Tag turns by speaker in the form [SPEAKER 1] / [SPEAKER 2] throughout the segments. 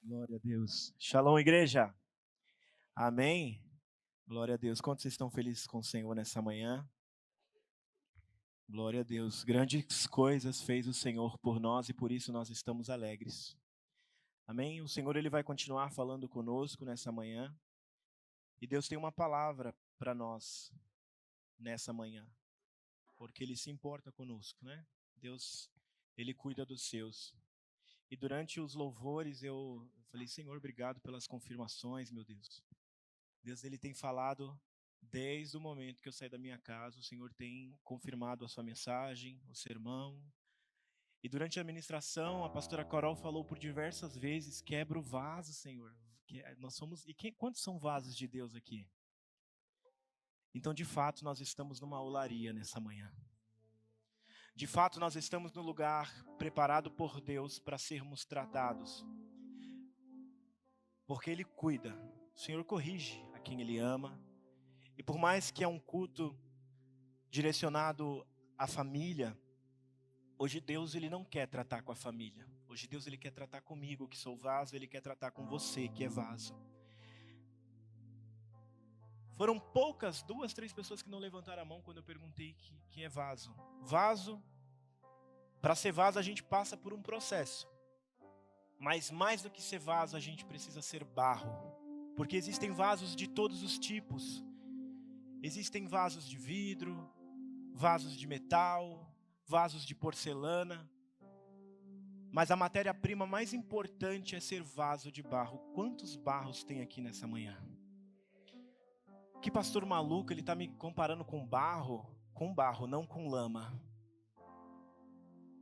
[SPEAKER 1] Glória a Deus. Shalom, igreja. Amém. Glória a Deus. Quantos vocês estão felizes com o Senhor nessa manhã? Glória a Deus. Grandes coisas fez o Senhor por nós e por isso nós estamos alegres. Amém. O Senhor ele vai continuar falando conosco nessa manhã. E Deus tem uma palavra para nós nessa manhã. Porque Ele se importa conosco, né? Deus, Ele cuida dos seus. E durante os louvores eu falei, Senhor, obrigado pelas confirmações, meu Deus. Deus, Ele tem falado desde o momento que eu saí da minha casa, o Senhor tem confirmado a sua mensagem, o sermão. E durante a ministração, a pastora Carol falou por diversas vezes, quebra o vaso, Senhor. Nós somos, quantos são vasos de Deus aqui? Então, de fato, nós estamos numa olaria nessa manhã. De fato, nós estamos no lugar preparado por Deus para sermos tratados. Porque Ele cuida. O Senhor corrige a quem Ele ama. E por mais que é um culto direcionado à família, hoje Deus Ele não quer tratar com a família. Hoje Deus Ele quer tratar comigo, que sou vaso. Ele quer tratar com você, que é vaso. Foram poucas, 2, 3 pessoas que não levantaram a mão quando eu perguntei que é vaso. Vaso, para ser vaso a gente passa por um processo. Mas mais do que ser vaso, a gente precisa ser barro. Porque existem vasos de todos os tipos. Existem vasos de vidro, vasos de metal, vasos de porcelana. Mas a matéria-prima mais importante é ser vaso de barro. Quantos barros tem aqui nessa manhã? Que pastor maluco, ele está me comparando com barro, não com lama.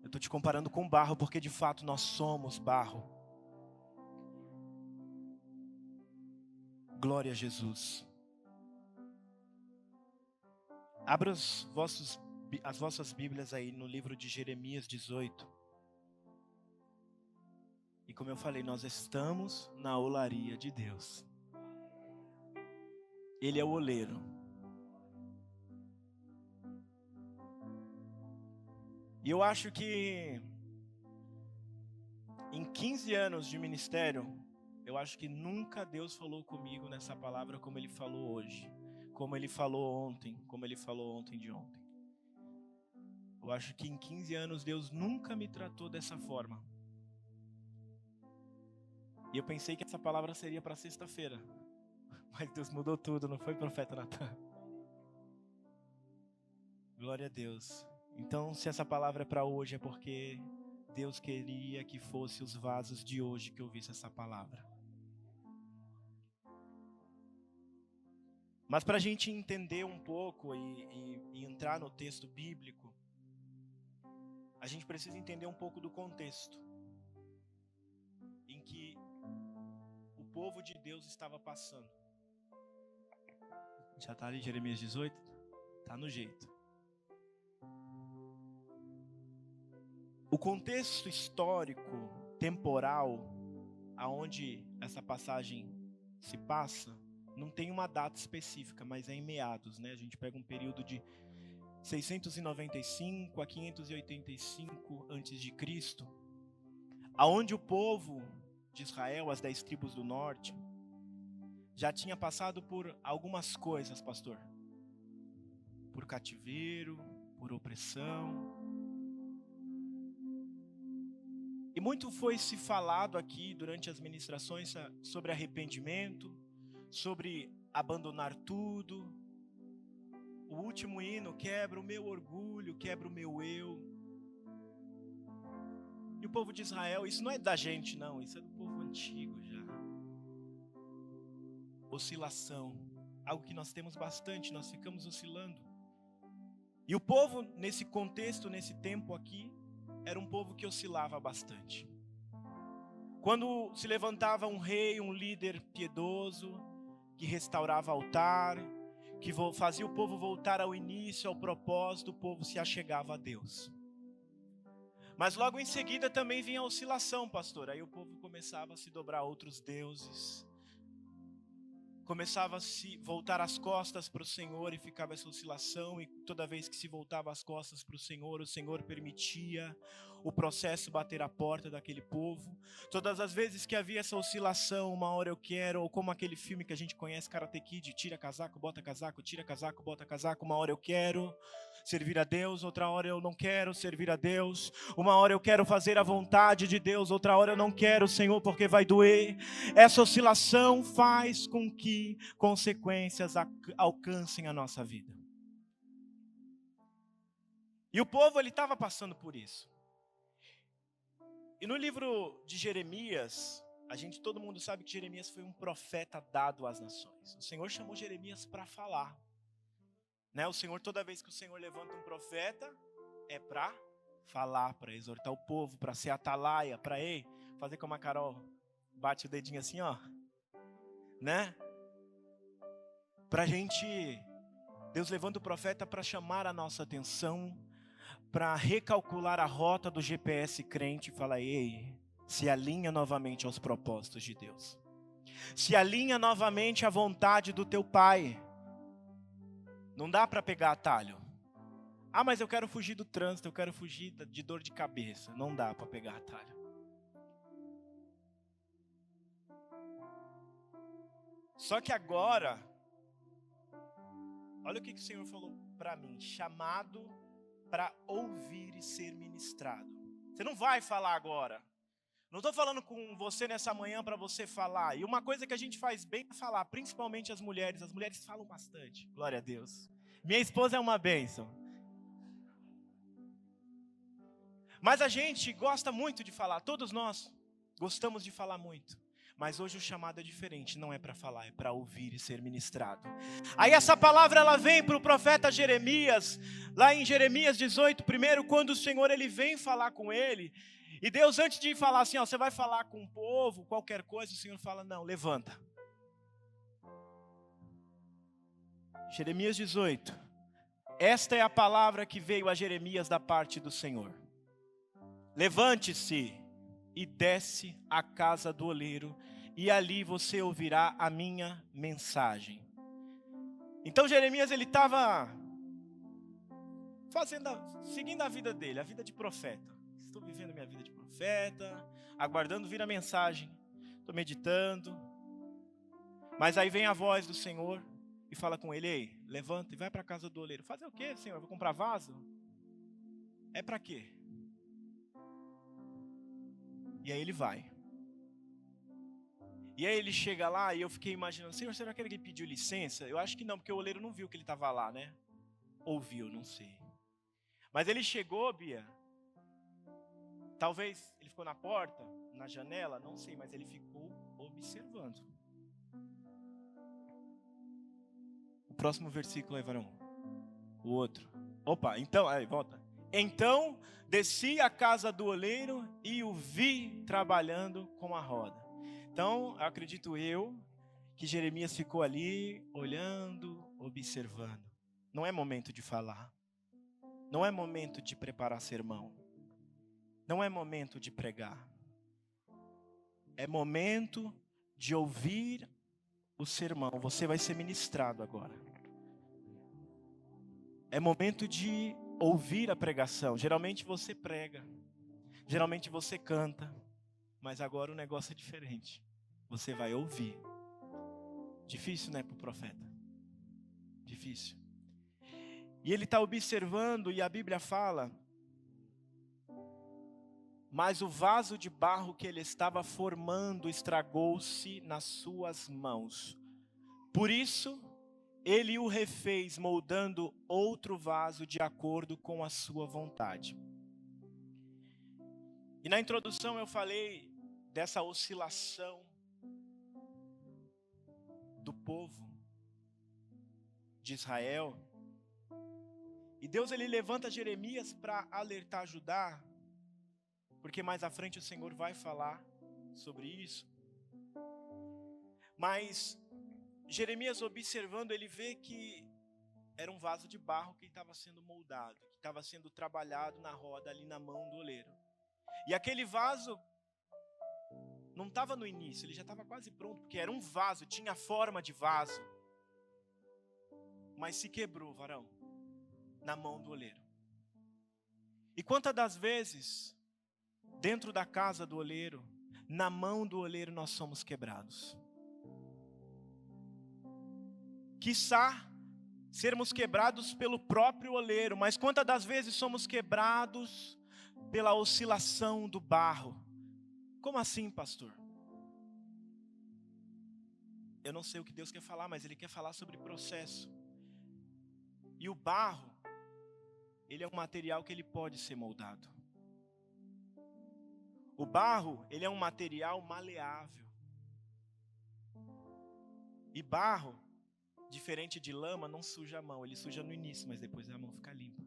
[SPEAKER 1] Eu estou te comparando com barro porque de fato nós somos barro. Glória a Jesus. Abra as vossas Bíblias aí no livro de Jeremias 18. E como eu falei, nós estamos na olaria de Deus. Ele é o oleiro. E eu acho que em 15 anos de ministério, eu acho que nunca Deus falou comigo nessa palavra como Ele falou hoje. Como Ele falou ontem, como Ele falou ontem de ontem. Eu acho que em 15 anos Deus nunca me tratou dessa forma. E eu pensei que essa palavra seria para sexta-feira. Mas Deus mudou tudo, não foi, profeta Natan? Glória a Deus. Então, se essa palavra é para hoje, é porque Deus queria que fosse os vasos de hoje que ouvisse essa palavra. Mas para a gente entender um pouco e entrar no texto bíblico, a gente precisa entender um pouco do contexto em que o povo de Deus estava passando. Já está ali Jeremias 18? Está no jeito. O contexto histórico, temporal, aonde essa passagem se passa, não tem uma data específica, mas é em meados, né? A gente pega um período de 695 a 585 a.C., aonde o povo de Israel, as 10 tribos do norte, já tinha passado por algumas coisas, pastor. Por cativeiro, por opressão. E muito foi se falado aqui durante as ministrações sobre arrependimento, sobre abandonar tudo. O último hino, quebra o meu orgulho, quebra o meu eu. E o povo de Israel, isso não é da gente não, isso é do povo antigo já. Oscilação, algo que nós temos bastante, nós ficamos oscilando. E o povo, nesse contexto, nesse tempo aqui, era um povo que oscilava bastante. Quando se levantava um rei, um líder piedoso, que restaurava altar, que fazia o povo voltar ao início, ao propósito, o povo se achegava a Deus. Mas logo em seguida também vinha a oscilação, pastor. Aí o povo começava a se dobrar a outros deuses. começava a se voltar as costas para o Senhor e ficava essa oscilação, e toda vez que se voltava as costas para o Senhor permitia o processo bater a porta daquele povo. Todas as vezes que havia essa oscilação, uma hora eu quero, ou como aquele filme que a gente conhece, Karate Kid, tira casaco, bota casaco, tira casaco, bota casaco, uma hora eu quero servir a Deus, outra hora eu não quero servir a Deus, uma hora eu quero fazer a vontade de Deus, outra hora eu não quero, Senhor, porque vai doer. Essa oscilação faz com que consequências alcancem a nossa vida. E o povo, ele estava passando por isso. E no livro de Jeremias, todo mundo sabe que Jeremias foi um profeta dado às nações. O Senhor chamou Jeremias para falar. O Senhor, toda vez que o Senhor levanta um profeta, é para falar, para exortar o povo, para ser atalaia, para fazer como a Carol bate o dedinho assim, ó. Pra gente, Deus levanta o profeta para chamar a nossa atenção, para recalcular a rota do GPS crente e falar: se alinha novamente aos propósitos de Deus. Se alinha novamente à vontade do teu Pai. Não dá para pegar atalho. Mas eu quero fugir do trânsito, eu quero fugir de dor de cabeça. Não dá para pegar atalho. Só que agora, olha o que o Senhor falou para mim: chamado para ouvir e ser ministrado. Você não vai falar agora. Não estou falando com você nessa manhã para você falar. E uma coisa que a gente faz bem é falar, principalmente as mulheres. As mulheres falam bastante, glória a Deus. Minha esposa é uma bênção. Mas a gente gosta muito de falar, todos nós gostamos de falar muito. Mas hoje o chamado é diferente, não é para falar, é para ouvir e ser ministrado. Aí essa palavra ela vem para o profeta Jeremias, lá em Jeremias 18, primeiro, quando o Senhor ele vem falar com ele. E Deus, antes de falar assim, você vai falar com o povo, qualquer coisa, o Senhor fala: não, levanta. Jeremias 18, esta é a palavra que veio a Jeremias da parte do Senhor. Levante-se e desce à casa do oleiro, e ali você ouvirá a minha mensagem. Então Jeremias ele estava seguindo a vida dele, a vida de profeta. Estou vivendo minha vida de profeta, aguardando vir a mensagem. Estou meditando. Mas aí vem a voz do Senhor e fala com ele: levanta e vai para a casa do oleiro. Fazer o quê, Senhor? Vou comprar vaso? É para quê? E aí ele vai. E aí ele chega lá e eu fiquei imaginando: Senhor, será que ele pediu licença? Eu acho que não, porque o oleiro não viu que ele estava lá, né? Ou viu, não sei. Mas ele chegou, Bia. Talvez ele ficou na porta, na janela, não sei, mas ele ficou observando. O próximo versículo aí, varão. O outro. Opa, então, aí, volta. Então, desci à casa do oleiro e o vi trabalhando com a roda. Então, acredito eu que Jeremias ficou ali, olhando, observando. Não é momento de falar. Não é momento de preparar sermão. Não é momento de pregar. É momento de ouvir o sermão. Você vai ser ministrado agora. É momento de ouvir a pregação. Geralmente você prega. Geralmente você canta. Mas agora o negócio é diferente. Você vai ouvir. Difícil, né, para o profeta? Difícil. E ele está observando, e a Bíblia fala: mas o vaso de barro que ele estava formando estragou-se nas suas mãos. Por isso, ele o refez, moldando outro vaso de acordo com a sua vontade. E na introdução eu falei dessa oscilação do povo de Israel. E Deus ele levanta Jeremias para alertar Judá, porque mais à frente o Senhor vai falar sobre isso. Mas Jeremias observando, ele vê que era um vaso de barro que estava sendo moldado, que estava sendo trabalhado na roda ali na mão do oleiro. E aquele vaso não estava no início, ele já estava quase pronto, porque era um vaso, tinha forma de vaso. Mas se quebrou, varão, na mão do oleiro. E quantas das vezes, dentro da casa do oleiro, na mão do oleiro nós somos quebrados? Quiçá sermos quebrados pelo próprio oleiro, mas quantas das vezes somos quebrados pela oscilação do barro? Como assim, pastor? Eu não sei o que Deus quer falar, mas Ele quer falar sobre processo. E o barro, ele é um material que ele pode ser moldado. O barro, ele é um material maleável. E barro, diferente de lama, não suja a mão. Ele suja no início, mas depois a mão fica limpa.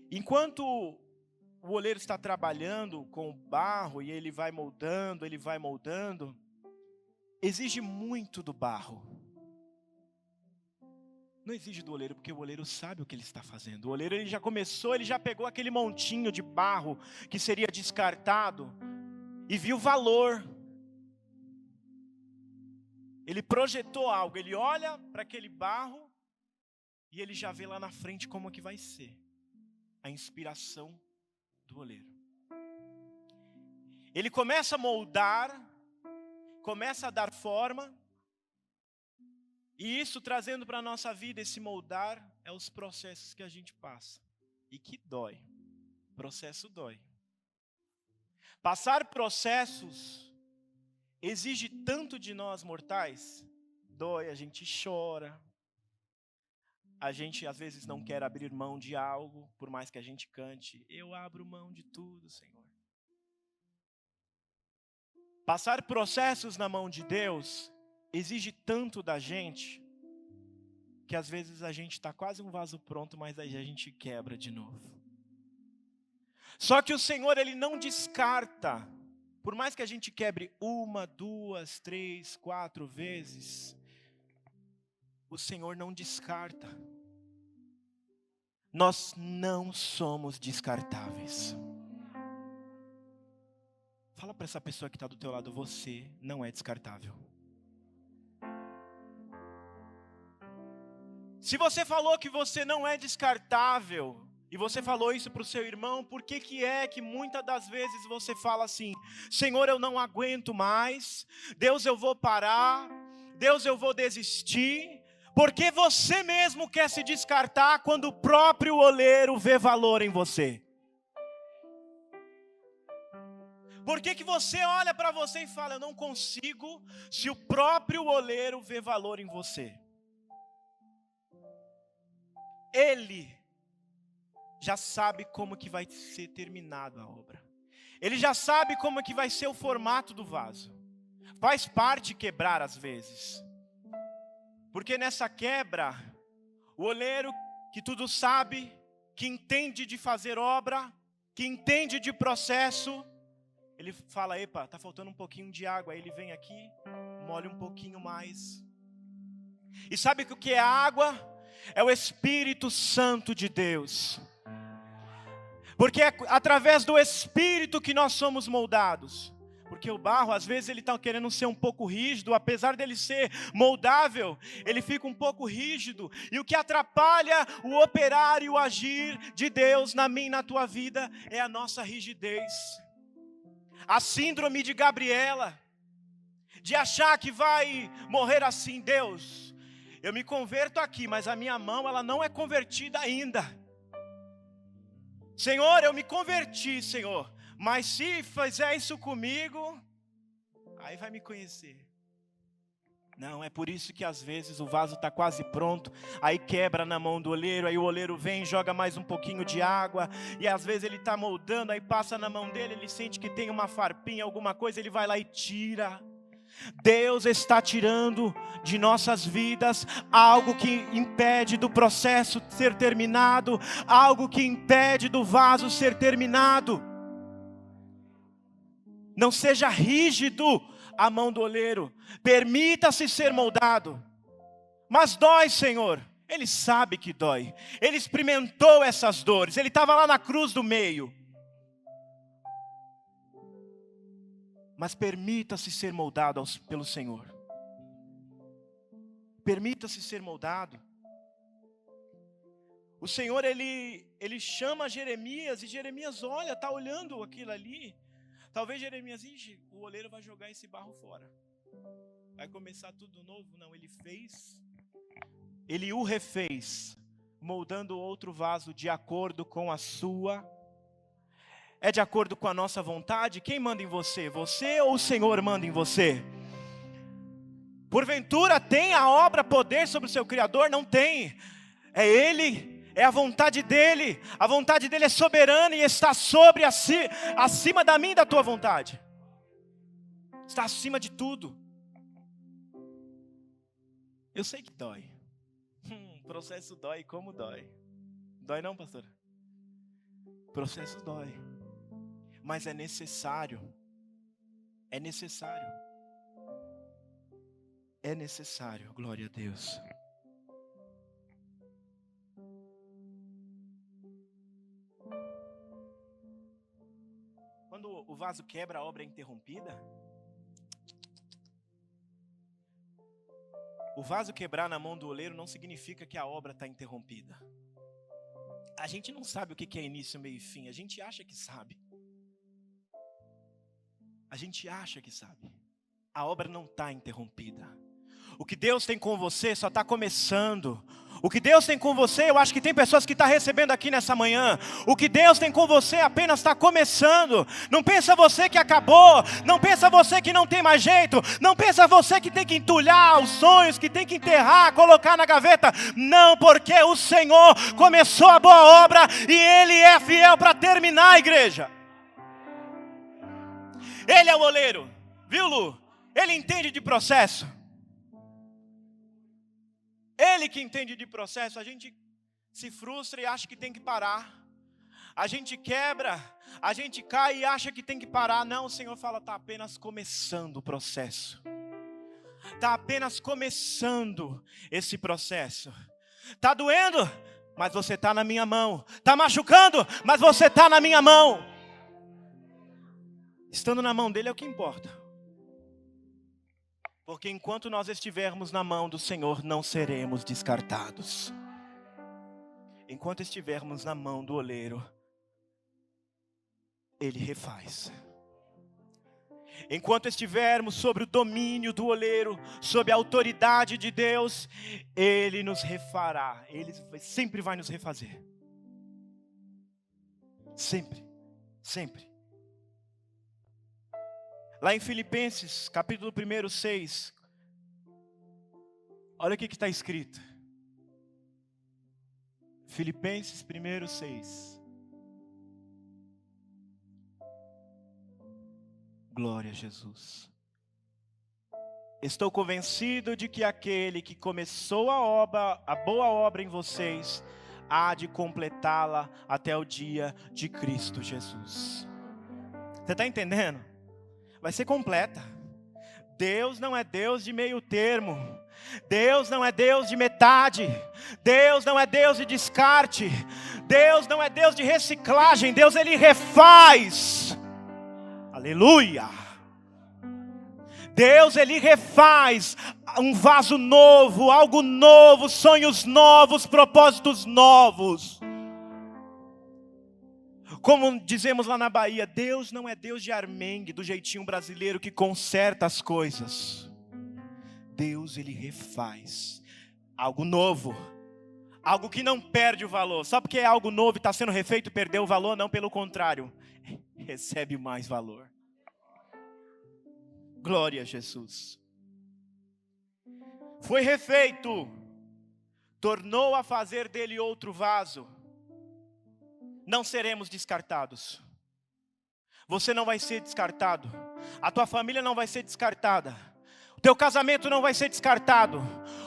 [SPEAKER 1] Enquanto o oleiro está trabalhando com o barro e ele vai moldando, exige muito do barro. Não exige do oleiro, porque o oleiro sabe o que ele está fazendo. O oleiro, ele já começou, ele já pegou aquele montinho de barro que seria descartado e viu valor. Ele projetou algo, ele olha para aquele barro e ele já vê lá na frente como que vai ser a inspiração do oleiro. Ele começa a moldar, começa a dar forma. E isso trazendo para a nossa vida, esse moldar, é os processos que a gente passa. E que dói. Processo dói. Passar processos exige tanto de nós mortais. Dói, a gente chora. A gente às vezes não quer abrir mão de algo, por mais que a gente cante, eu abro mão de tudo, Senhor. Passar processos na mão de Deus exige tanto da gente, que às vezes a gente está quase um vaso pronto, mas aí a gente quebra de novo. Só que o Senhor, Ele não descarta, por mais que a gente quebre 1, 2, 3, 4 vezes, o Senhor não descarta. Nós não somos descartáveis. Fala para essa pessoa que está do teu lado, você não é descartável. Se você falou que você não é descartável, e você falou isso para o seu irmão, por que é que muitas das vezes você fala assim, Senhor, eu não aguento mais, Deus, eu vou parar, Deus, eu vou desistir, porque você mesmo quer se descartar quando o próprio oleiro vê valor em você? Por que você olha para você e fala, eu não consigo, se o próprio oleiro vê valor em você? Ele já sabe como que vai ser terminada a obra. Ele já sabe como que vai ser o formato do vaso. Faz parte quebrar às vezes. Porque nessa quebra, o oleiro que tudo sabe, que entende de fazer obra, que entende de processo, ele fala, epa, tá faltando um pouquinho de água. Aí ele vem aqui, molha um pouquinho mais. E sabe o que é água? É o Espírito Santo de Deus. Porque é através do Espírito que nós somos moldados. Porque o barro, às vezes, ele está querendo ser um pouco rígido. Apesar dele ser moldável, ele fica um pouco rígido. E o que atrapalha o operar e o agir de Deus na minha e na tua vida é a nossa rigidez. A síndrome de Gabriela, de achar que vai morrer assim. Deus, eu me converto aqui, mas a minha mão ela não é convertida ainda. Senhor, eu me converti, Senhor, mas se fizer isso comigo, aí vai me conhecer. Não, é por isso que às vezes o vaso está quase pronto, aí quebra na mão do oleiro, aí o oleiro vem, joga mais um pouquinho de água, e às vezes ele está moldando, aí passa na mão dele, ele sente que tem uma farpinha, alguma coisa, ele vai lá e tira. Deus está tirando de nossas vidas algo que impede do processo ser terminado, algo que impede do vaso ser terminado. Não seja rígido a mão do oleiro, permita-se ser moldado. Mas dói, Senhor. Ele sabe que dói, ele experimentou essas dores, ele estava lá na cruz do meio. Mas permita-se ser moldado pelo Senhor. Permita-se ser moldado. O Senhor, Ele chama Jeremias, e Jeremias olha, está olhando aquilo ali. Talvez Jeremias, o oleiro vai jogar esse barro fora. Vai começar tudo novo. Não, Ele o refez, moldando outro vaso de acordo com a sua. É de acordo com a nossa vontade? Quem manda em você? Você ou o Senhor manda em você? Porventura tem a obra poder sobre o seu Criador? Não tem. É Ele, é a vontade dEle. A vontade dEle é soberana e está acima da minha e da tua vontade. Está acima de tudo. Eu sei que dói. Processo dói, como dói? Dói não, pastor? Processo dói. Mas é necessário. É necessário. É necessário, glória a Deus. Quando o vaso quebra, a obra é interrompida. O vaso quebrar na mão do oleiro não significa que a obra está interrompida. A gente não sabe o que é início, meio e fim. A gente acha que sabe. A gente acha que sabe. A obra não está interrompida. O que Deus tem com você só está começando. O que Deus tem com você, eu acho que tem pessoas que estão recebendo aqui nessa manhã. O que Deus tem com você apenas está começando. Não pensa você que acabou. Não pensa você que não tem mais jeito. Não pensa você que tem que entulhar os sonhos, que tem que enterrar, colocar na gaveta. Não, porque o Senhor começou a boa obra e Ele é fiel para terminar a igreja. Ele é o oleiro, viu, Lu? Ele entende de processo. Ele que entende de processo. A gente se frustra e acha que tem que parar. A gente quebra, a gente cai e acha que tem que parar. Não, o Senhor fala, está apenas começando o processo. Está apenas começando esse processo. Está doendo, mas você está na minha mão. Está machucando, mas você está na minha mão. Estando na mão dele é o que importa. Porque enquanto nós estivermos na mão do Senhor, não seremos descartados. Enquanto estivermos na mão do oleiro, Ele refaz. Enquanto estivermos sobre o domínio do oleiro, sob a autoridade de Deus, Ele nos refará. Ele sempre vai nos refazer. Sempre, sempre. Lá em Filipenses, capítulo 1, 6. Olha o que está escrito. Filipenses 1, 6. Glória a Jesus. Estou convencido de que aquele que começou a boa obra em vocês, há de completá-la até o dia de Cristo Jesus. Você está entendendo? Vai ser completa. Deus não é Deus de meio termo. Deus não é Deus de metade. Deus não é Deus de descarte. Deus não é Deus de reciclagem. Deus, Ele refaz. Aleluia. Deus, Ele refaz um vaso novo, algo novo, sonhos novos, propósitos novos. Como dizemos lá na Bahia, Deus não é Deus de armengue, do jeitinho brasileiro que conserta as coisas. Deus, Ele refaz algo novo, algo que não perde o valor. Só porque é algo novo e está sendo refeito, perdeu o valor? Não, pelo contrário, recebe mais valor. Glória a Jesus. Foi refeito, tornou a fazer dele outro vaso. Não seremos descartados. Você não vai ser descartado. A tua família não vai ser descartada. O teu casamento não vai ser descartado.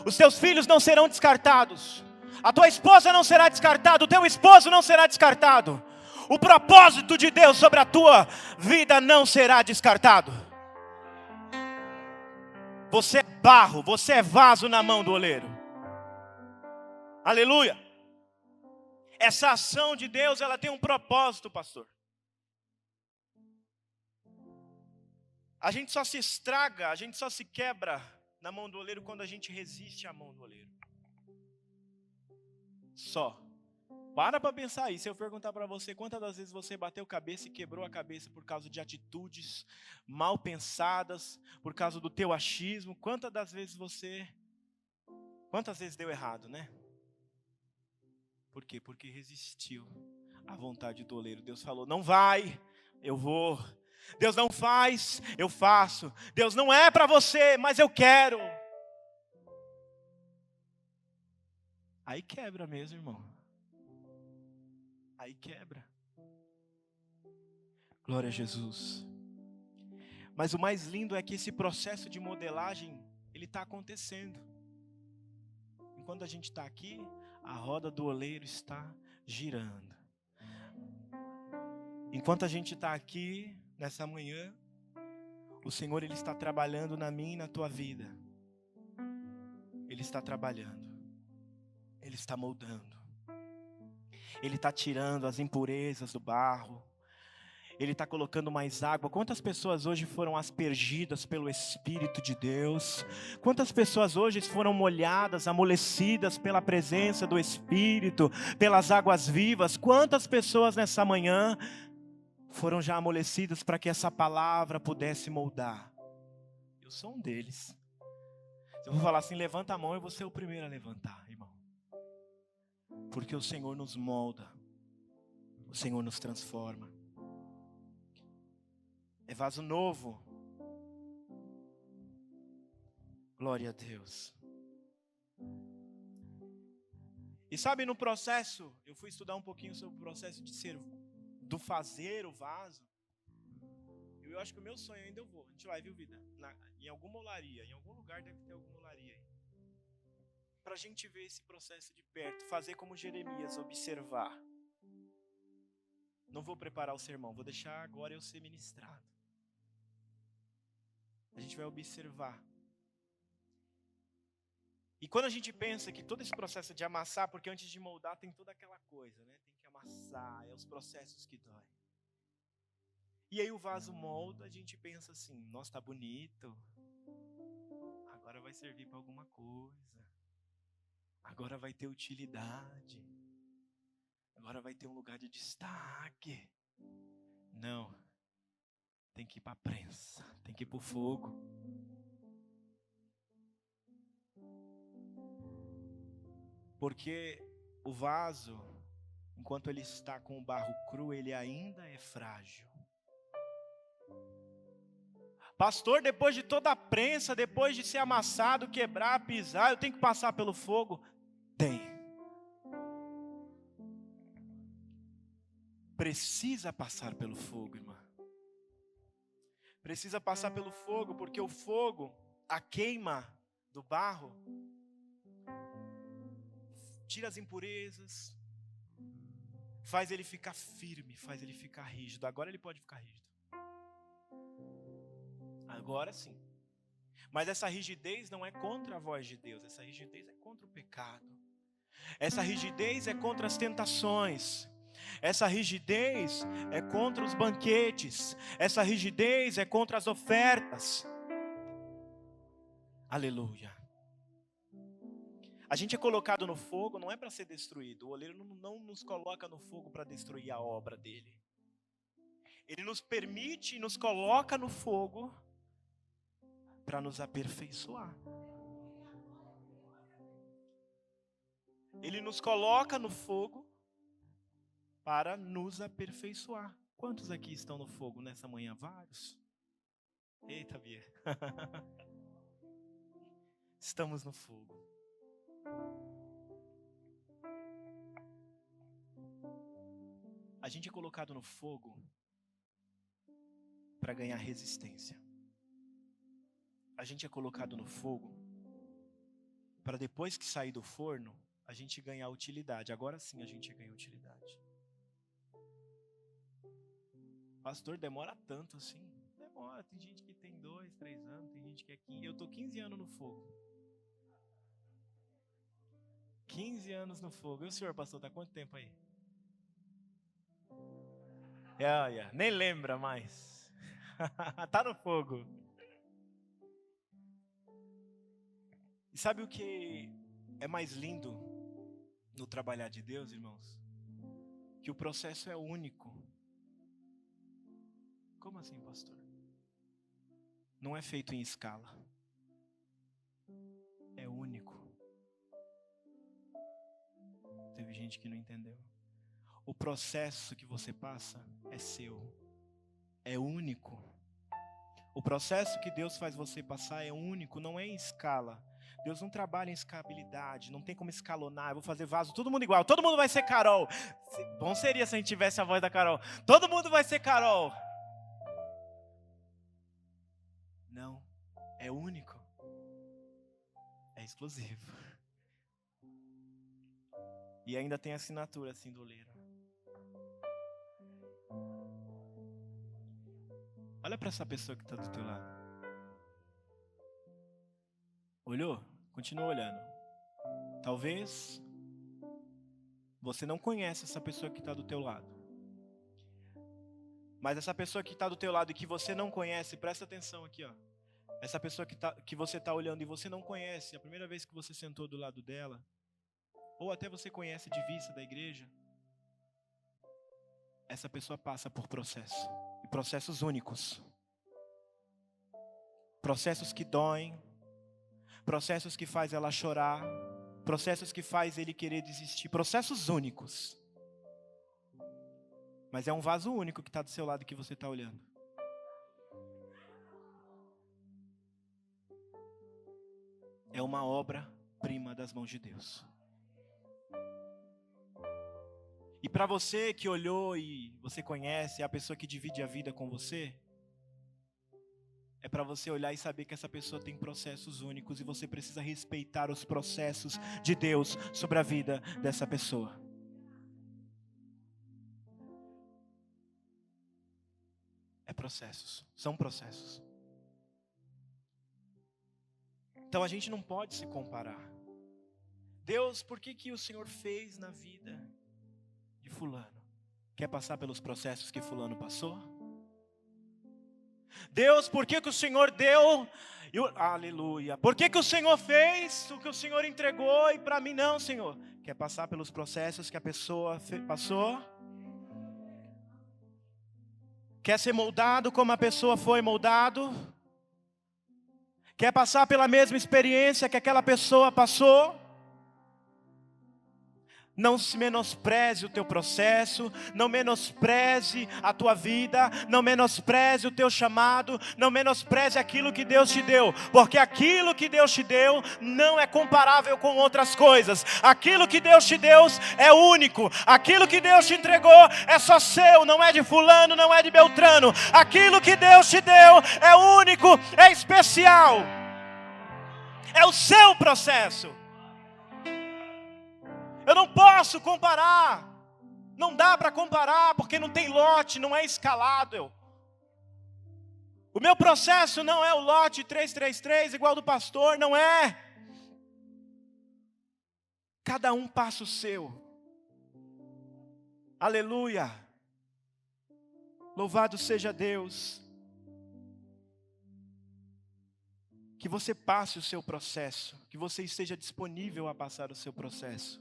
[SPEAKER 1] Os teus filhos não serão descartados. A tua esposa não será descartada. O teu esposo não será descartado. O propósito de Deus sobre a tua vida não será descartado. Você é barro, você é vaso na mão do oleiro. Aleluia. Essa ação de Deus, ela tem um propósito, pastor. A gente só se estraga, a gente só se quebra na mão do oleiro quando a gente resiste à mão do oleiro. Só. Para pensar aí. Se eu perguntar para você quantas das vezes você bateu cabeça e quebrou a cabeça por causa de atitudes mal pensadas, por causa do teu achismo, quantas vezes deu errado, né? Por quê? Porque resistiu à vontade do oleiro. Deus falou: não vai, eu vou. Deus não faz, eu faço. Deus não é para você, mas eu quero. Aí quebra mesmo, irmão. Aí quebra. Glória a Jesus. Mas o mais lindo é que esse processo de modelagem, ele está acontecendo. Enquanto a gente está aqui, a roda do oleiro está girando. Enquanto a gente está aqui, nessa manhã, o Senhor, Ele está trabalhando na minha e na tua vida. Ele está trabalhando. Ele está moldando. Ele está tirando as impurezas do barro. Ele está colocando mais água. Quantas pessoas hoje foram aspergidas pelo Espírito de Deus? Quantas pessoas hoje foram molhadas, amolecidas pela presença do Espírito, pelas águas vivas? Quantas pessoas nessa manhã foram já amolecidas para que essa palavra pudesse moldar? Eu sou um deles. Se eu vou falar assim, levanta a mão, eu vou ser o primeiro a levantar, irmão. Porque o Senhor nos molda. O Senhor nos transforma. É vaso novo. Glória a Deus. E sabe, no processo, eu fui estudar um pouquinho sobre o processo de ser, do fazer o vaso. Eu acho que o meu sonho ainda eu vou. A gente vai, viu, vida? Em alguma olaria, em algum lugar deve ter alguma olaria aí. Pra gente ver esse processo de perto, fazer como Jeremias, observar. Não vou preparar o sermão, vou deixar agora eu ser ministrado. A gente vai observar. E quando a gente pensa que todo esse processo de amassar, porque antes de moldar tem toda aquela coisa, né? Tem que amassar, é os processos que dói. E aí o vaso molda, a gente pensa assim, nossa, tá bonito. Agora vai servir para alguma coisa. Agora vai ter utilidade. Agora vai ter um lugar de destaque. Não. Tem que ir para a prensa, tem que ir para o fogo. Porque o vaso, enquanto ele está com o barro cru, ele ainda é frágil. Pastor, depois de toda a prensa, depois de ser amassado, quebrar, pisar, eu tenho que passar pelo fogo? Tem. Precisa passar pelo fogo, irmã. Precisa passar pelo fogo, porque o fogo, a queima do barro, tira as impurezas, faz ele ficar firme, faz ele ficar rígido. Agora ele pode ficar rígido. Agora sim. Mas essa rigidez não é contra a voz de Deus, essa rigidez é contra o pecado. Essa rigidez é contra as tentações. Essa rigidez é contra os banquetes. Essa rigidez é contra as ofertas. Aleluia. A gente é colocado no fogo não é para ser destruído. O oleiro não nos coloca no fogo para destruir a obra dele. Ele nos permite e nos coloca no fogo para nos aperfeiçoar. Ele nos coloca no fogo para nos aperfeiçoar. Quantos aqui estão no fogo nessa manhã? Vários. Eita, Bia. Estamos no fogo. A gente é colocado no fogo para ganhar resistência. A gente é colocado no fogo para depois que sair do forno, a gente ganhar utilidade. Agora sim a gente ganha utilidade. Pastor, demora tanto assim? Demora, tem gente que tem 2, 3 anos, tem gente que é 15. Eu tô 15 anos no fogo. 15 anos no fogo. E o senhor, pastor, tá quanto tempo aí? Nem lembra mais. Tá no fogo. E sabe o que é mais lindo no trabalhar de Deus, irmãos? Que o processo é único. Como assim, pastor? Não é feito em escala. É único. Teve gente que não entendeu. O processo que você passa é seu. É único. O processo que Deus faz você passar é único, não é em escala. Deus não trabalha em escalabilidade, não tem como escalonar. Eu vou fazer vaso, todo mundo igual, todo mundo vai ser Carol. Bom seria se a gente tivesse a voz da Carol. Todo mundo vai ser Carol. Não, é único. É exclusivo. E ainda tem assinatura assim do oleiro. Olha para essa pessoa que está do teu lado. Olhou? Continua olhando. Talvez você não conhece essa pessoa que está do teu lado. Mas essa pessoa que está do teu lado e que você não conhece, presta atenção aqui, ó. Essa pessoa que você está olhando e você não conhece, a primeira vez que você sentou do lado dela, ou até você conhece de vista da igreja, essa pessoa passa por processo. E processos únicos. Processos que doem. Processos que faz ela chorar. Processos que faz ele querer desistir. Processos únicos. Mas é um vaso único que está do seu lado que você está olhando. É uma obra-prima das mãos de Deus. E para você que olhou e você conhece, é a pessoa que divide a vida com você, é para você olhar e saber que essa pessoa tem processos únicos e você precisa respeitar os processos de Deus sobre a vida dessa pessoa. É processos, são processos. Então a gente não pode se comparar. Deus, por que o Senhor fez na vida de fulano? Quer passar pelos processos que fulano passou? Deus, por que o Senhor deu? Aleluia. Por que o Senhor fez o que o Senhor entregou e para mim não, Senhor? Quer passar pelos processos que a pessoa passou? Quer ser moldado como a pessoa foi moldado? Quer passar pela mesma experiência que aquela pessoa passou? Não se menospreze o teu processo, não menospreze a tua vida, não menospreze o teu chamado, não menospreze aquilo que Deus te deu, porque aquilo que Deus te deu não é comparável com outras coisas. Aquilo que Deus te deu é único, aquilo que Deus te entregou é só seu, não é de fulano, não é de Beltrano. Aquilo que Deus te deu é único, é especial, é o seu processo. Eu não posso comparar, não dá para comparar, porque não tem lote, não é escalável. O meu processo não é o lote 333 igual do pastor, não é. Cada um passa o seu. Aleluia. Louvado seja Deus. Que você passe o seu processo, que você esteja disponível a passar o seu processo.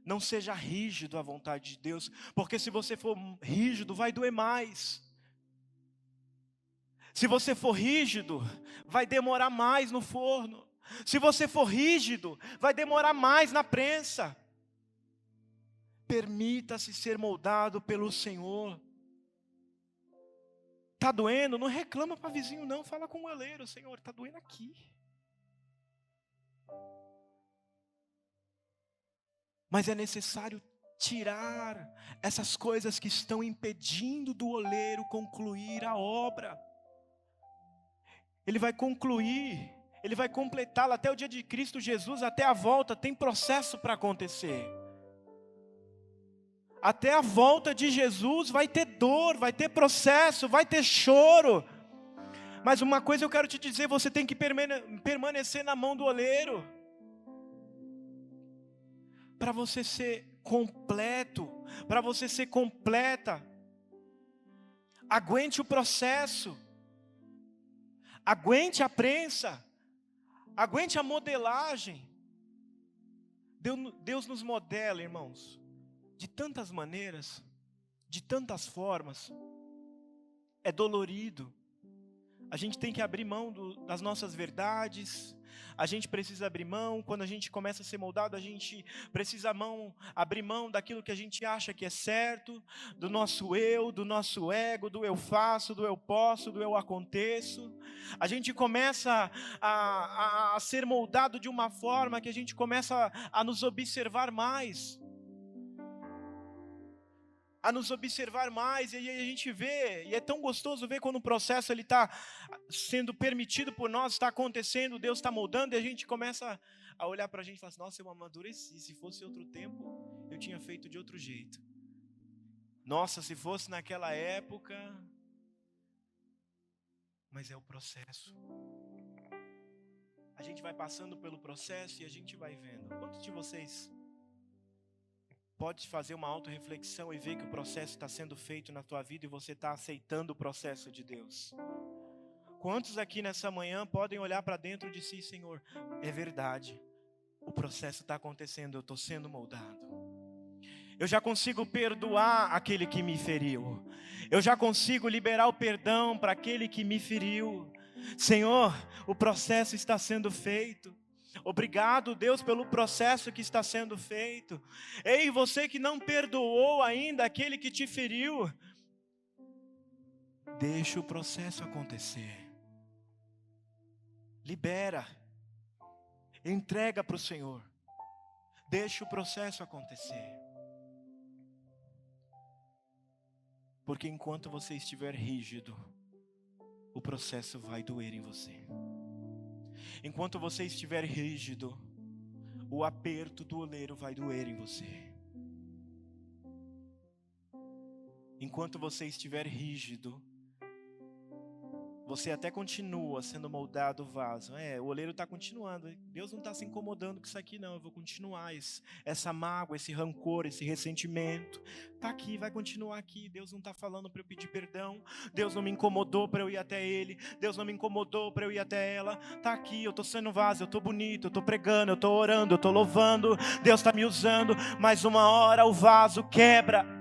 [SPEAKER 1] Não seja rígido à vontade de Deus, porque se você for rígido, vai doer mais. Se você for rígido, vai demorar mais no forno. Se você for rígido, vai demorar mais na prensa. Permita-se ser moldado pelo Senhor. Está doendo? Não reclama para vizinho não, fala com o oleiro. Senhor, está doendo aqui. Mas é necessário tirar essas coisas que estão impedindo do oleiro concluir a obra. Ele vai concluir, ele vai completá-la até o dia de Cristo Jesus, até a volta, tem processo para acontecer. Até a volta de Jesus vai ter dor, vai ter processo, vai ter choro. Mas uma coisa eu quero te dizer, você tem que permanecer na mão do oleiro. Para você ser completo, para você ser completa, aguente o processo. Aguente a prensa. Aguente a modelagem. Deus nos modela, irmãos, de tantas maneiras, de tantas formas. É dolorido. A gente tem que abrir mão das nossas verdades. A gente precisa abrir mão. Quando a gente começa a ser moldado, a gente precisa abrir mão daquilo que a gente acha que é certo, do nosso eu, do nosso ego, do eu faço, do eu posso, do eu aconteço. A gente começa a ser moldado de uma forma que a gente começa a nos observar mais. A nos observar mais, e aí a gente vê, e é tão gostoso ver quando o processo está sendo permitido por nós, está acontecendo, Deus está moldando, e a gente começa a olhar para a gente e falar assim, nossa, eu amadureci, se fosse outro tempo, eu tinha feito de outro jeito. Nossa, se fosse naquela época, mas é o processo. A gente vai passando pelo processo e a gente vai vendo. Quantos de vocês pode fazer uma autorreflexão e ver que o processo está sendo feito na tua vida e você está aceitando o processo de Deus? Quantos aqui nessa manhã podem olhar para dentro de si, Senhor, é verdade, o processo está acontecendo, eu estou sendo moldado. Eu já consigo perdoar aquele que me feriu. Eu já consigo liberar o perdão para aquele que me feriu. Senhor, o processo está sendo feito. Obrigado, Deus, pelo processo que está sendo feito. Ei, você que não perdoou ainda aquele que te feriu, deixa o processo acontecer. Libera. Entrega para o Senhor. Deixa o processo acontecer. Porque enquanto você estiver rígido, o processo vai doer em você. Enquanto você estiver rígido, o aperto do oleiro vai doer em você. Enquanto você estiver rígido, você até continua sendo moldado o vaso. O oleiro está continuando. Deus não está se incomodando com isso aqui não. Eu vou continuar. Essa mágoa, esse rancor, esse ressentimento. Está aqui, vai continuar aqui. Deus não está falando para eu pedir perdão. Deus não me incomodou para eu ir até Ele. Deus não me incomodou para eu ir até ela. Está aqui, eu estou sendo vaso, eu estou bonito, eu estou pregando, eu estou orando, eu estou louvando. Deus está me usando. Mas uma hora o vaso quebra.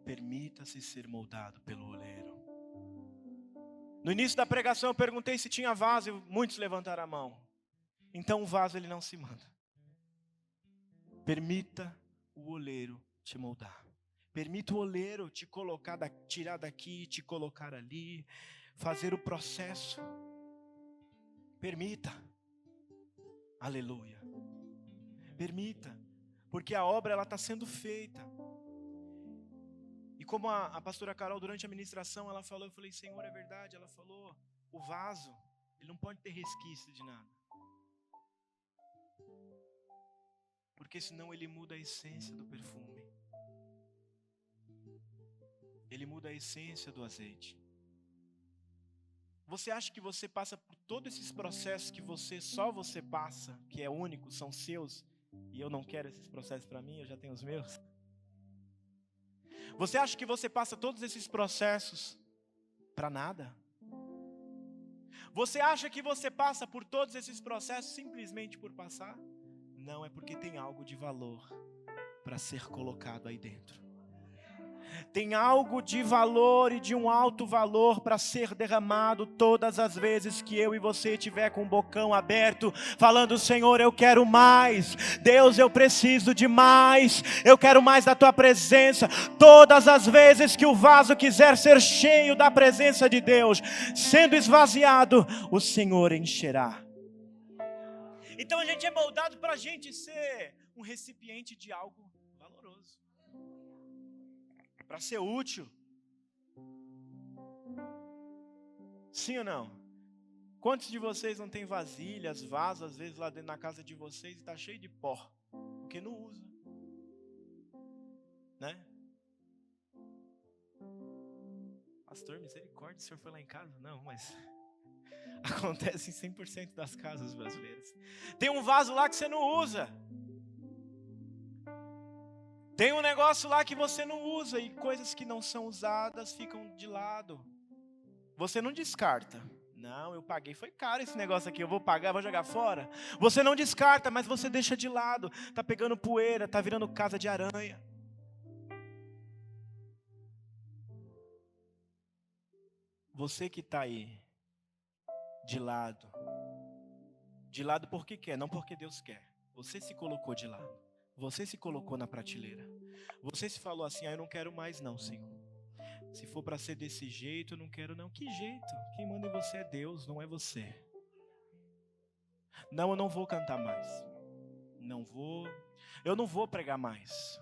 [SPEAKER 1] Permita-se ser moldado pelo oleiro. No início da pregação eu perguntei se tinha vaso e muitos levantaram a mão. Então o vaso ele não se manda. Permita o oleiro te moldar. Permita o oleiro te colocar, tirar daqui, te colocar ali, fazer o processo. Permita. Aleluia. Permita, porque a obra ela está sendo feita. E como a pastora Carol, durante a ministração, ela falou, eu falei, Senhor, é verdade. Ela falou, o vaso, ele não pode ter resquício de nada. Porque senão ele muda a essência do perfume. Ele muda a essência do azeite. Você acha que você passa por todos esses processos que só você passa, que é único, são seus, e eu não quero esses processos para mim, eu já tenho os meus? Você acha que você passa todos esses processos para nada? Você acha que você passa por todos esses processos simplesmente por passar? Não, é porque tem algo de valor para ser colocado aí dentro. Tem algo de valor e de um alto valor para ser derramado todas as vezes que eu e você estiver com o bocão aberto, falando, Senhor, eu quero mais. Deus, eu preciso de mais. Eu quero mais da Tua presença. Todas as vezes que o vaso quiser ser cheio da presença de Deus, sendo esvaziado, o Senhor encherá. Então a gente é moldado para a gente ser um recipiente de algo valoroso. Para ser útil. Sim ou não? Quantos de vocês não tem vasilhas, vasos, às vezes lá dentro na casa de vocês e está cheio de pó? Porque não usa. Né? Pastor, misericórdia, o senhor foi lá em casa? Não, mas acontece em 100% das casas brasileiras. Tem um vaso lá que você não usa. Tem um negócio lá que você não usa e coisas que não são usadas ficam de lado. Você não descarta. Não, eu paguei, foi caro esse negócio aqui, eu vou pagar, vou jogar fora. Você não descarta, mas você deixa de lado. Tá pegando poeira, tá virando casa de aranha. Você que está aí, de lado. De lado porque quer, não porque Deus quer. Você se colocou de lado. Você se colocou na prateleira. Você se falou assim, eu não quero mais não, Senhor. Se for para ser desse jeito, eu não quero não. Que jeito? Quem manda em você é Deus, não é você. Não, eu não vou cantar mais. Não vou. Eu não vou pregar mais.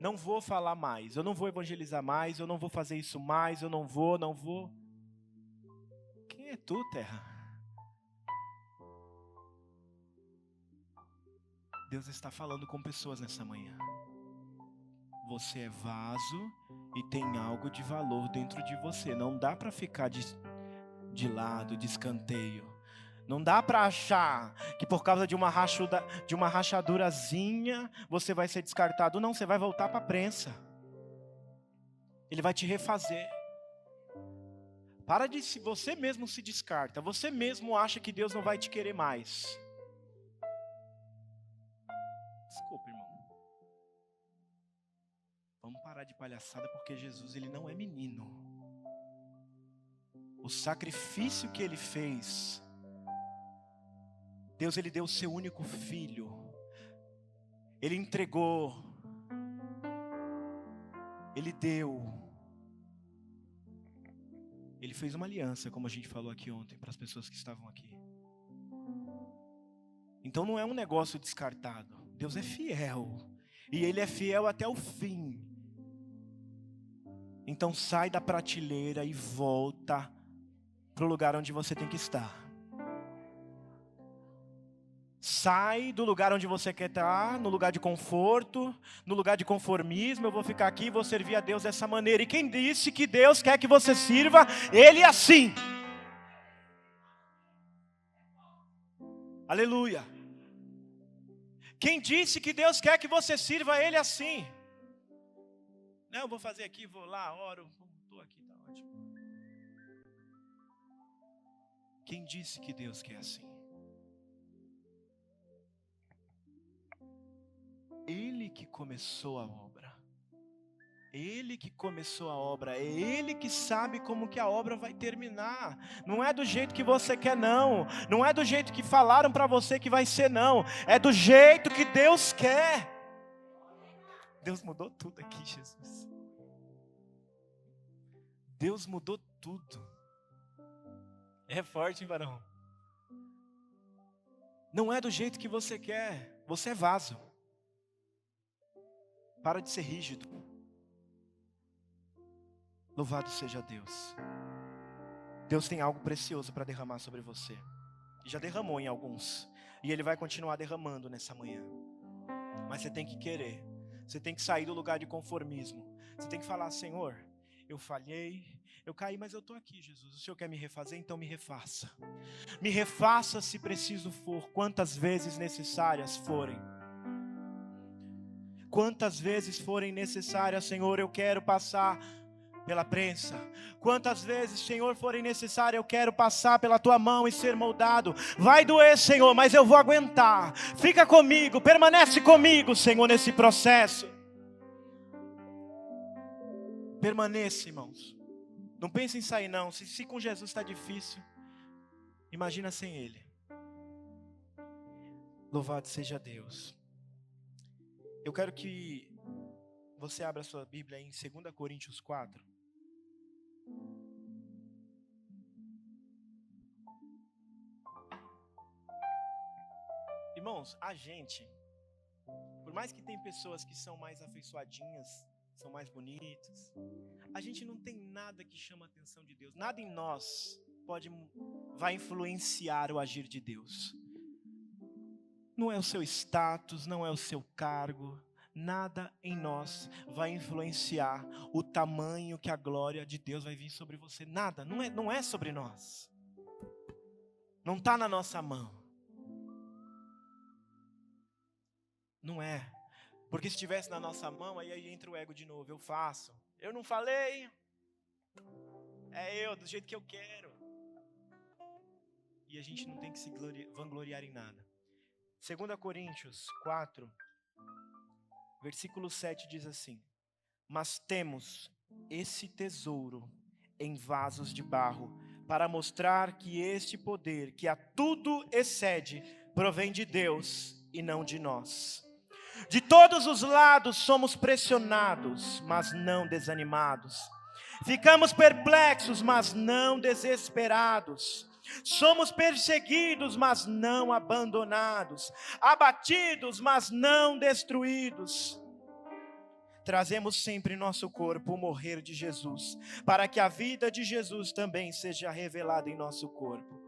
[SPEAKER 1] Não vou falar mais. Eu não vou evangelizar mais. Eu não vou fazer isso mais. Eu não vou. Quem é tu, terra? Deus está falando com pessoas nessa manhã. Você é vaso e tem algo de valor dentro de você. Não dá para ficar de lado, de escanteio. Não dá para achar que por causa de uma rachadurazinha você vai ser descartado. Não, você vai voltar para a prensa. Ele vai te refazer. Para de se você mesmo se descarta. Você mesmo acha que Deus não vai te querer mais. Desculpa, irmão. Vamos parar de palhaçada porque Jesus, ele não é menino. O sacrifício que ele fez, Deus, ele deu o seu único filho. Ele entregou. Ele deu. Ele fez uma aliança, como a gente falou aqui ontem, para as pessoas que estavam aqui. Então não é um negócio descartado. Deus é fiel. E ele é fiel até o fim. Então sai da prateleira e volta para o lugar onde você tem que estar. Sai do lugar onde você quer estar, no lugar de conforto, no lugar de conformismo. Eu vou ficar aqui e vou servir a Deus dessa maneira. E quem disse que Deus quer que você sirva Ele assim? Aleluia. Quem disse que Deus quer que você sirva Ele assim? Não, eu vou fazer aqui, vou lá, oro, estou aqui, tá ótimo. Quem disse que Deus quer assim? Ele que começou a obra. Ele que começou a obra. É Ele que sabe como que a obra vai terminar. Não é do jeito que você quer, não. Não é do jeito que falaram para você que vai ser, não. É do jeito que Deus quer. Deus mudou tudo aqui, Jesus. Deus mudou tudo. É forte, hein, varão? Não é do jeito que você quer. Você é vaso. Para de ser rígido. Louvado seja Deus. Deus tem algo precioso para derramar sobre você. E já derramou em alguns. E Ele vai continuar derramando nessa manhã. Mas você tem que querer. Você tem que sair do lugar de conformismo. Você tem que falar, Senhor, eu falhei, eu caí, mas eu estou aqui, Jesus. O Senhor quer me refazer? Então me refaça. Me refaça se preciso for, quantas vezes necessárias forem. Quantas vezes forem necessárias, Senhor, eu quero passar pela prensa. Quantas vezes, Senhor, forem necessárias, eu quero passar pela Tua mão e ser moldado. Vai doer, Senhor, mas eu vou aguentar. Fica comigo, permanece comigo, Senhor, nesse processo. Permaneça, irmãos. Não pense em sair, não. Se com Jesus está difícil, imagina sem Ele. Louvado seja Deus. Eu quero que você abra sua Bíblia em 2 Coríntios 4. Irmãos, a gente, por mais que tem pessoas que são mais afeiçoadinhas, são mais bonitas, a gente não tem nada que chama a atenção de Deus. Nada em nós vai influenciar o agir de Deus. Não é o seu status, não é o seu cargo. Nada em nós vai influenciar o tamanho que a glória de Deus vai vir sobre você. Nada, não é sobre nós. Não está na nossa mão. Não é. Porque se estivesse na nossa mão, aí entra o ego de novo. Eu faço. Eu não falei. É eu, do jeito que eu quero. E a gente não tem que se vangloriar em nada. 2 Coríntios 4, versículo 7 diz assim: mas temos esse tesouro em vasos de barro, para mostrar que este poder, que a tudo excede, provém de Deus e não de nós. De todos os lados somos pressionados, mas não desanimados. Ficamos perplexos, mas não desesperados. Somos perseguidos, mas não abandonados. Abatidos, mas não destruídos. Trazemos sempre em nosso corpo o morrer de Jesus, para que a vida de Jesus também seja revelada em nosso corpo.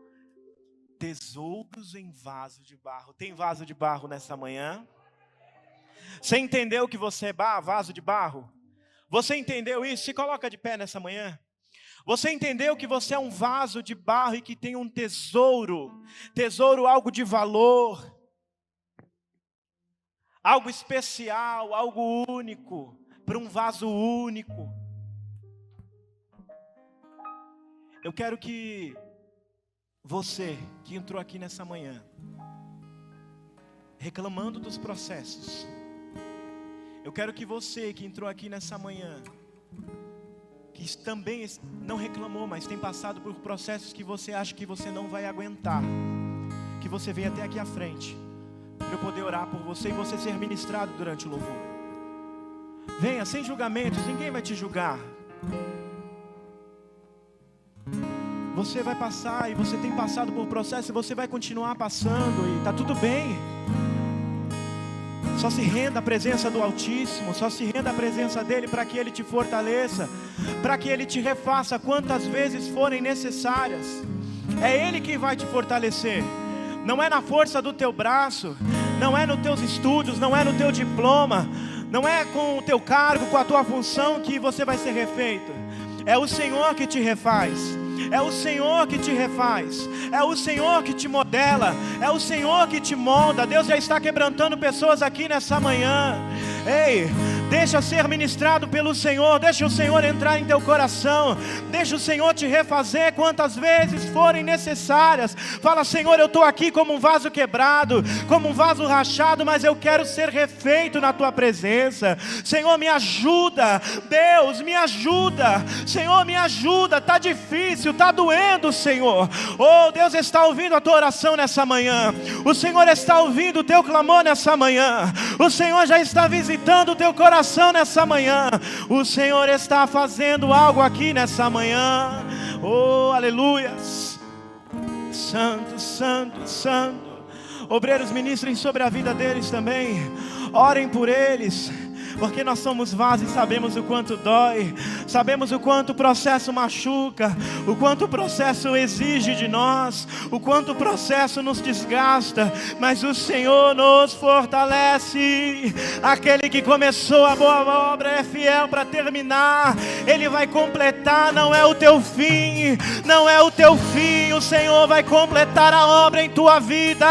[SPEAKER 1] Tesouros em vaso de barro. Tem vaso de barro nessa manhã? Você entendeu que você é vaso de barro? Você entendeu isso? Se coloca de pé nessa manhã. Você entendeu que você é um vaso de barro e que tem um tesouro? Tesouro, algo de valor, algo especial, algo único, para um vaso único. Eu quero que você que entrou aqui nessa manhã, reclamando dos processos, eu quero que você que entrou aqui nessa manhã, que também não reclamou, mas tem passado por processos que você acha que você não vai aguentar, que você venha até aqui à frente, para eu poder orar por você e você ser ministrado durante o louvor. Venha, sem julgamentos, ninguém vai te julgar. Você vai passar e você tem passado por processo e você vai continuar passando e está tudo bem. Só se renda à presença do Altíssimo, só se renda à presença dEle para que Ele te fortaleça, para que Ele te refaça quantas vezes forem necessárias. É Ele quem vai te fortalecer, não é na força do teu braço, não é nos teus estudos, não é no teu diploma, não é com o teu cargo, com a tua função que você vai ser refeito. É o Senhor que te refaz. É o Senhor que te refaz, é o Senhor que te modela, é o Senhor que te molda. Deus já está quebrantando pessoas aqui nessa manhã. Ei, deixa ser ministrado pelo Senhor, deixa o Senhor entrar em teu coração, deixa o Senhor te refazer quantas vezes forem necessárias. Fala: Senhor, eu estou aqui como um vaso quebrado, como um vaso rachado, mas eu quero ser refeito na tua presença. Senhor, me ajuda, Deus, me ajuda, Senhor, me ajuda, está difícil, está doendo, Senhor. Oh, Deus está ouvindo a tua oração nessa manhã, o Senhor está ouvindo o teu clamor nessa manhã, o Senhor já está visitando o teu coração nessa manhã, o Senhor está fazendo algo aqui nessa manhã. Oh, aleluias. Santo, santo, santo. Obreiros, ministrem sobre a vida deles também, orem por eles, porque nós somos vasos e sabemos o quanto dói, sabemos o quanto o processo machuca, o quanto o processo exige de nós, o quanto o processo nos desgasta, mas o Senhor nos fortalece. Aquele que começou a boa obra é fiel para terminar, Ele vai completar. Não é o teu fim, não é o teu fim, o Senhor vai completar a obra em tua vida.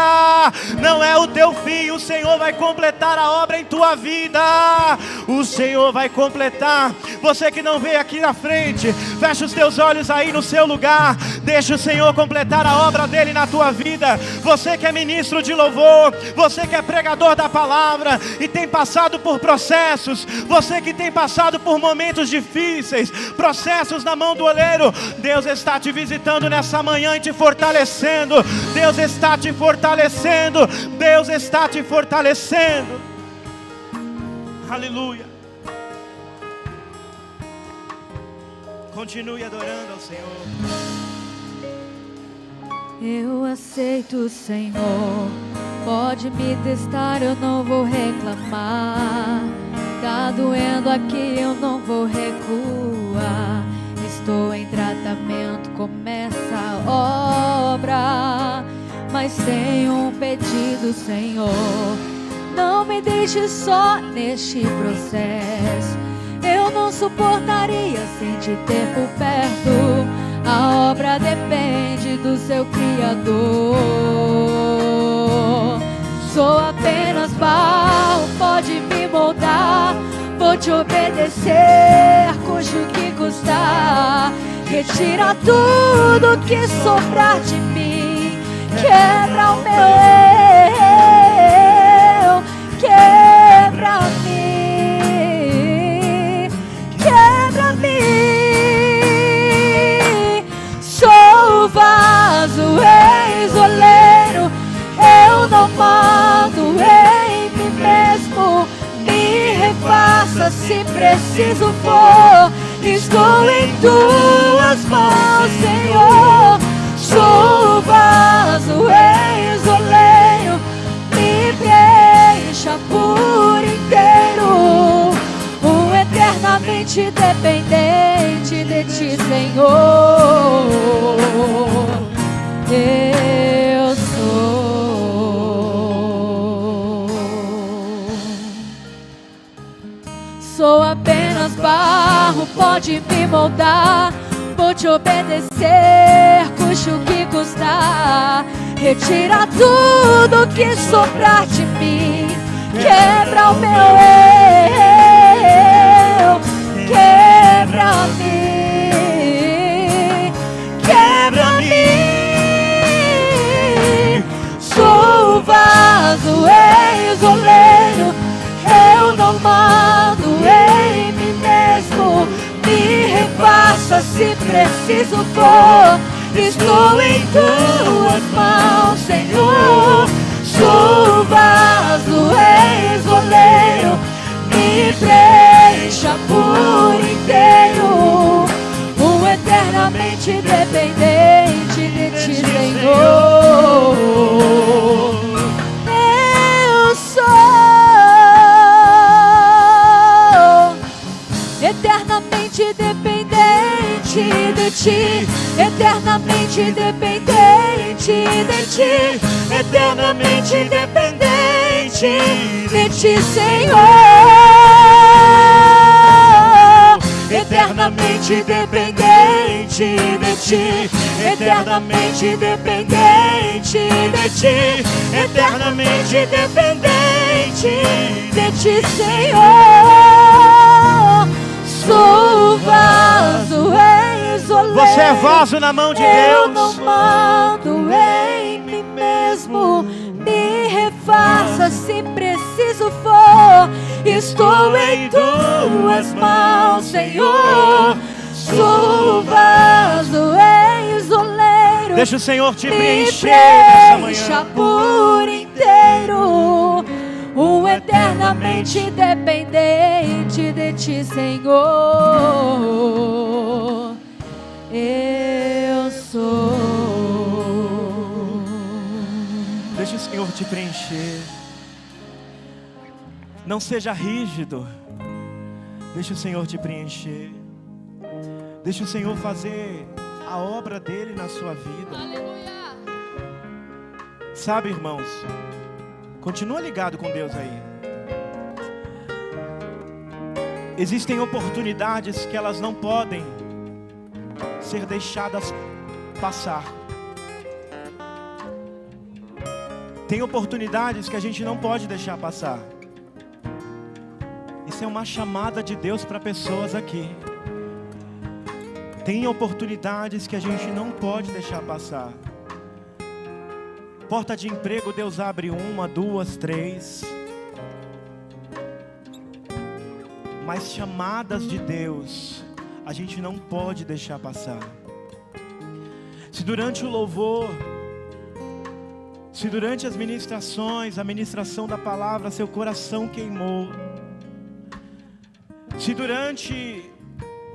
[SPEAKER 1] Não é o teu fim, o Senhor vai completar a obra em tua vida. O Senhor vai completar. Você que não veio aqui na frente, fecha os teus olhos aí no seu lugar, deixa o Senhor completar a obra dele na tua vida. Você que é ministro de louvor, você que é pregador da palavra e tem passado por processos, você que tem passado por momentos difíceis, processos na mão do oleiro, Deus está te visitando nessa manhã e te fortalecendo. Deus está te fortalecendo, Deus está te fortalecendo. Aleluia. Continue adorando ao Senhor.
[SPEAKER 2] Eu aceito, Senhor, pode me testar, eu não vou reclamar. Tá doendo aqui, eu não vou recuar. Estou em tratamento, começa a obra, mas tenho um pedido, Senhor: não me deixe só neste processo. Eu não suportaria sem te ter por perto. A obra depende do seu Criador. Sou apenas barro, pode me moldar. moldar. Vou te obedecer, custe o que custar. Retira tudo que sobrar de mim. Quebra o meu eu, quebra-me, quebra-me. Sou o vaso, eis o oleiro. Eu não mando em mim mesmo. Me refaça se preciso for. Estou em tuas mãos, Senhor. Sou o vaso, eis o oleiro. Me preencha por inteiro. Eternamente dependente de ti, Senhor. Eu sou apenas barro, pode me moldar. Vou te obedecer, custe o que custar. Retira tudo que sobrar de mim. Quebra o meu eu, quebra-me, quebra-me. Sou o vaso, eis o oleiro. Eu não mando em mim mesmo. Me repassa se preciso for. Estou em tuas mãos, Senhor. Sou o vaso, eis o oleiro. Me preencha por inteiro. Eternamente dependente de ti, Senhor. Eu sou eternamente dependente de ti. Eternamente dependente de ti. Eternamente dependente de ti, Senhor. Eternamente dependente de ti. Eternamente dependente de ti. Eternamente dependente de ti, Senhor. Sou o vaso, eis o oleiro.
[SPEAKER 1] Você é vaso na mão de Deus.
[SPEAKER 2] Eu não mando em mim mesmo. Me refaça se preciso for. Estou em tuas mãos, Senhor. Sou o vaso, eis o oleiro.
[SPEAKER 1] Deixa o Senhor te preencher nessa manhã.
[SPEAKER 2] Por inteiro. Eternamente dependente de ti, Senhor. Eu sou.
[SPEAKER 1] Deixa o Senhor te preencher. Não seja rígido. Deixa o Senhor te preencher. Deixa o Senhor fazer a obra dele na sua vida.
[SPEAKER 2] Aleluia.
[SPEAKER 1] Sabe, irmãos, continua ligado com Deus aí. Existem oportunidades que elas não podem ser deixadas passar. Tem oportunidades que a gente não pode deixar passar. Isso é uma chamada de Deus para pessoas aqui. Tem oportunidades que a gente não pode deixar passar. Porta de emprego, Deus abre 1, 2, 3. Mas chamadas de Deus, a gente não pode deixar passar. Se durante o louvor, se durante as ministrações, a ministração da palavra, seu coração queimou. Se durante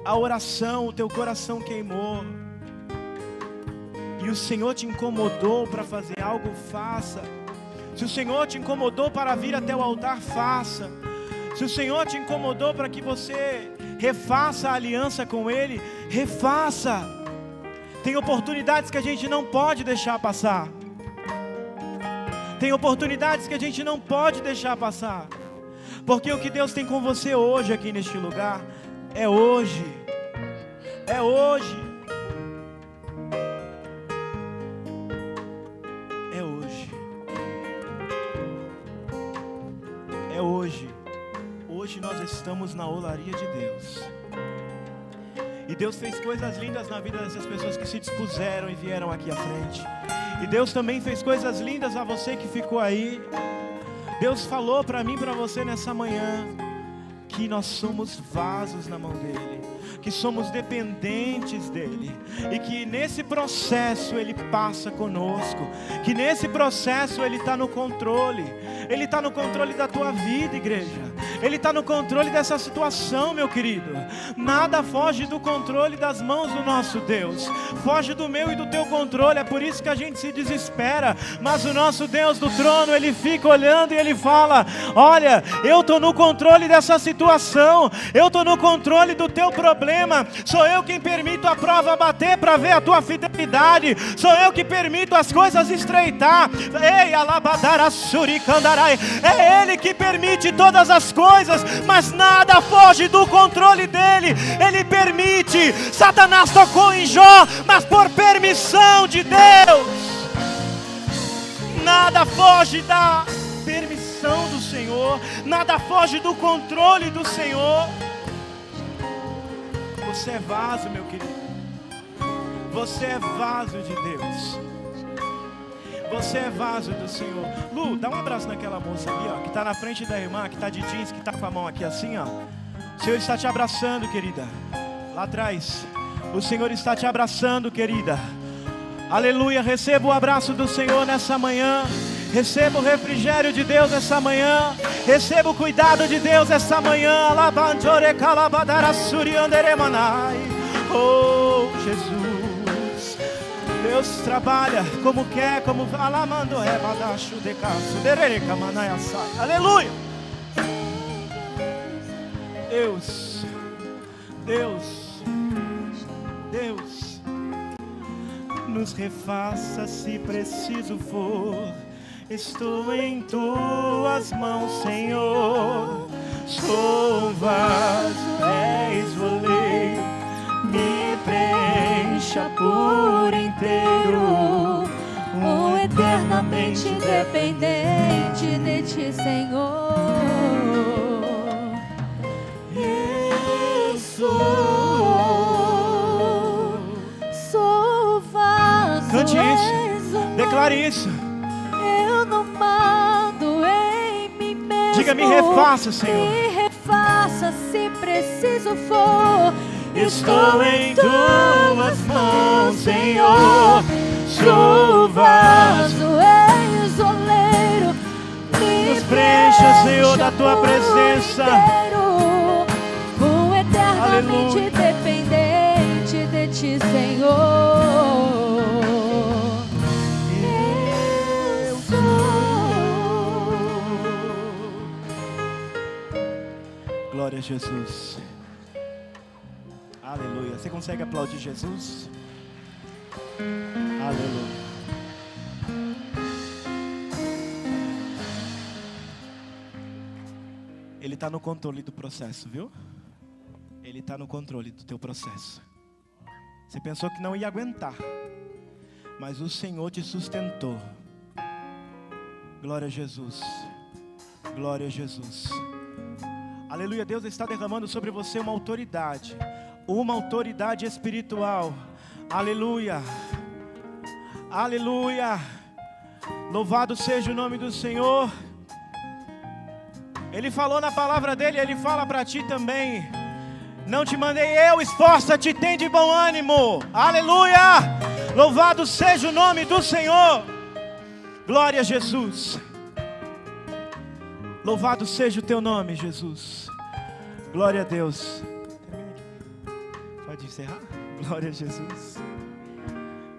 [SPEAKER 1] a oração, o teu coração queimou. E o Senhor te incomodou para fazer algo, faça. Se o Senhor te incomodou para vir até o altar, faça. Se o Senhor te incomodou para que você refaça a aliança com Ele, refaça. Tem oportunidades que a gente não pode deixar passar. Tem oportunidades que a gente não pode deixar passar. Porque o que Deus tem com você hoje aqui neste lugar, é hoje. É hoje. É hoje. É hoje. nós estamos na olaria de Deus. E Deus fez coisas lindas na vida dessas pessoas que se dispuseram e vieram aqui à frente. E Deus também fez coisas lindas a você que ficou aí. Deus falou para mim e para você nessa manhã que nós somos vasos na mão dele, que somos dependentes dele, e que nesse processo ele passa conosco, que nesse processo ele está no controle. Ele está no controle da tua vida, igreja. Ele está no controle dessa situação, meu querido. Nada foge do controle das mãos do nosso Deus. Foge do meu e do teu controle. É por isso que a gente se desespera. Mas o nosso Deus do trono, ele fica olhando e ele fala: olha, eu estou no controle dessa situação. Eu estou no controle do teu problema. Sou eu quem permito a prova bater para ver a tua fidelidade. Sou eu que permito as coisas estreitar. Ei, alabadara suricandarai. É ele que permite todas as coisas, mas nada foge do controle dele. Ele permite. Satanás tocou em Jó, mas por permissão de Deus. Nada foge da permissão do Senhor. Nada foge do controle do Senhor. Você é vaso, meu querido. Você é vaso de Deus. Você é vaso do Senhor. Lu, dá um abraço naquela moça ali, ó, que está na frente da irmã, que está de jeans, que está com a mão aqui assim, ó. O Senhor está te abraçando, querida. Lá atrás. O Senhor está te abraçando, querida. Aleluia. Receba o abraço do Senhor nessa manhã. Receba o refrigério de Deus essa manhã. Receba o cuidado de Deus essa manhã. Oh, Jesus. Deus trabalha como quer, como alamando é badacho de caso, dereca manaia sai. Aleluia. Deus, nos refaça se preciso for. Estou em tuas mãos, Senhor. Sou um vaso, és o oleiro. Me preencha por inteiro, eternamente dependente de ti, Senhor. Eu sou vaso. Cante isso, declare isso. Eu não mando em mim mesmo. Diga: me refaça, Senhor. Me refaça se preciso for. Estou em tuas mãos, Senhor. Sou vaso, és oleiro. Nos preencha, Senhor, da tua presença. Eternamente dependente de ti, Senhor. Eu sou. Glória a Jesus. Aleluia. Você consegue aplaudir Jesus? Aleluia. Ele está no controle do processo, viu? Ele está no controle do teu processo. Você pensou que não ia aguentar, mas o Senhor te sustentou. Glória a Jesus. Glória a Jesus. Aleluia. Deus está derramando sobre você uma autoridade espiritual. Aleluia. Aleluia. Louvado seja o nome do Senhor. Ele falou na palavra dele, ele fala para ti também. Não te mandei eu, esforça-te, tem de bom ânimo. Aleluia. Louvado seja o nome do Senhor. Glória a Jesus. Louvado seja o teu nome, Jesus. Glória a Deus. Pode encerrar? Glória a Jesus.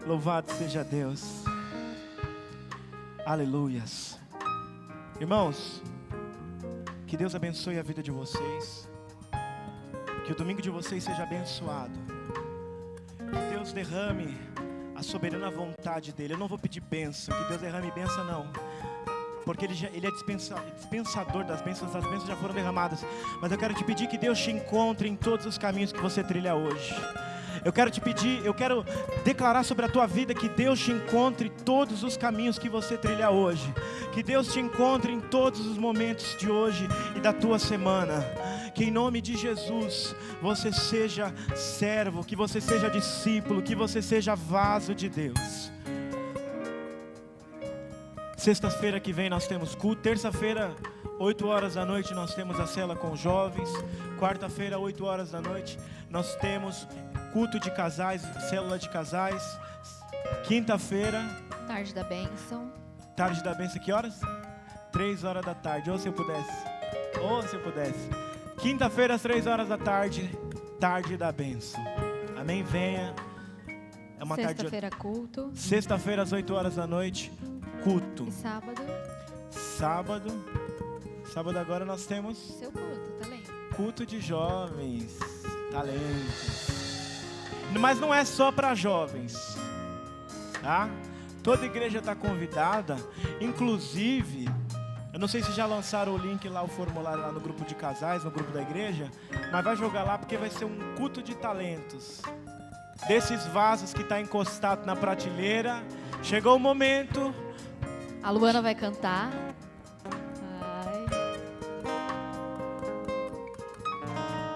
[SPEAKER 1] Louvado seja Deus. Aleluias. Irmãos, que Deus abençoe a vida de vocês. Que o domingo de vocês seja abençoado. Que Deus derrame a soberana vontade dEle. Eu não vou pedir bênção, que Deus derrame bênção não, porque Ele é dispensador das bênçãos já foram derramadas. Mas eu quero te pedir que Deus te encontre em todos os caminhos que você trilha hoje. Eu quero declarar sobre a tua vida que Deus te encontre em todos os caminhos que você trilha hoje. Que Deus te encontre em todos os momentos de hoje e da tua semana. Que em nome de Jesus você seja servo, que você seja discípulo, que você seja vaso de Deus. Sexta-feira que vem nós temos culto. Terça-feira, 8 horas da noite, nós temos a cela com jovens. Quarta-feira, 8 horas da noite, nós temos culto de casais, célula de casais. Quinta-feira,
[SPEAKER 2] Tarde da bênção.
[SPEAKER 1] tarde da bênção, que horas? 3 horas da tarde, ou se eu pudesse. Quinta-feira, às 3 horas da tarde, tarde da bênção. Amém? Venha. É uma
[SPEAKER 2] Sexta-feira, culto.
[SPEAKER 1] Sexta-feira, às 8 horas da noite, culto.
[SPEAKER 2] E sábado?
[SPEAKER 1] Sábado agora nós temos
[SPEAKER 2] Seu culto, talento.
[SPEAKER 1] culto de jovens, talentos. Mas não é só para jovens, tá? Toda igreja está convidada, inclusive, eu não sei se já lançaram o link lá, o formulário lá no grupo de casais, no grupo da igreja, mas vai jogar lá porque vai ser um culto de talentos. Desses vasos que está encostado na prateleira, chegou o momento.
[SPEAKER 2] A Luana vai cantar.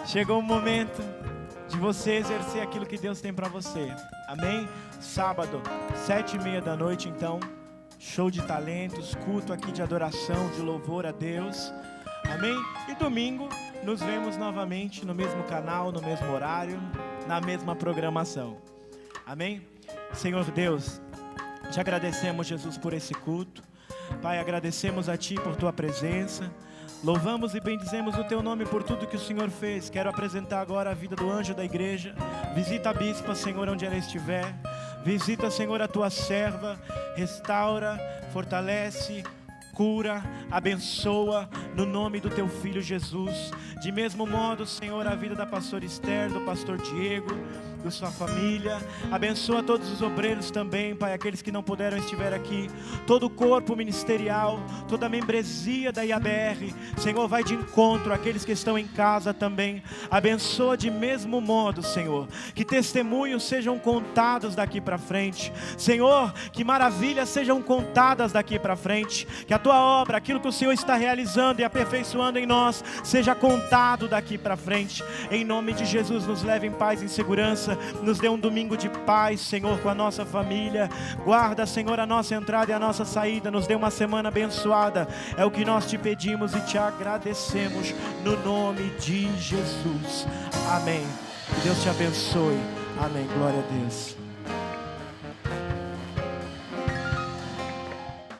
[SPEAKER 1] Chegou o momento de você exercer aquilo que Deus tem para você. Amém? Sábado, 7h30 da noite, então, show de talentos, culto aqui de adoração, de louvor a Deus. Amém? E domingo, nos vemos novamente no mesmo canal, no mesmo horário, na mesma programação. Amém? Senhor Deus, te agradecemos, Jesus, por esse culto. Pai, agradecemos a Ti por Tua presença. Louvamos e bendizemos o Teu nome por tudo que o Senhor fez. Quero apresentar agora a vida do anjo da igreja. Visita a bispa, Senhor, onde ela estiver. Visita, Senhor, a Tua serva. Restaura, fortalece, cura, abençoa no nome do Teu Filho Jesus. De mesmo modo, Senhor, a vida da pastora Esther, do pastor Diego, da sua família. Abençoa todos os obreiros também, Pai, aqueles que não puderam estiver aqui. Todo o corpo ministerial, toda a membresia da IABR. Senhor, vai de encontro àqueles que estão em casa também. Abençoa de mesmo modo, Senhor, que testemunhos sejam contados daqui para frente. Senhor, que maravilhas sejam contadas daqui para frente. Que a Tua obra, aquilo que o Senhor está realizando e aperfeiçoando em nós, seja contado daqui para frente. Em nome de Jesus, nos leve em paz e em segurança. Nos dê um domingo de paz, Senhor, com a nossa família. Guarda, Senhor, a nossa entrada e a nossa saída. Nos dê uma semana abençoada. É o que nós te pedimos e te agradecemos no nome de Jesus. Amém. Que Deus te abençoe. Amém. Glória a Deus.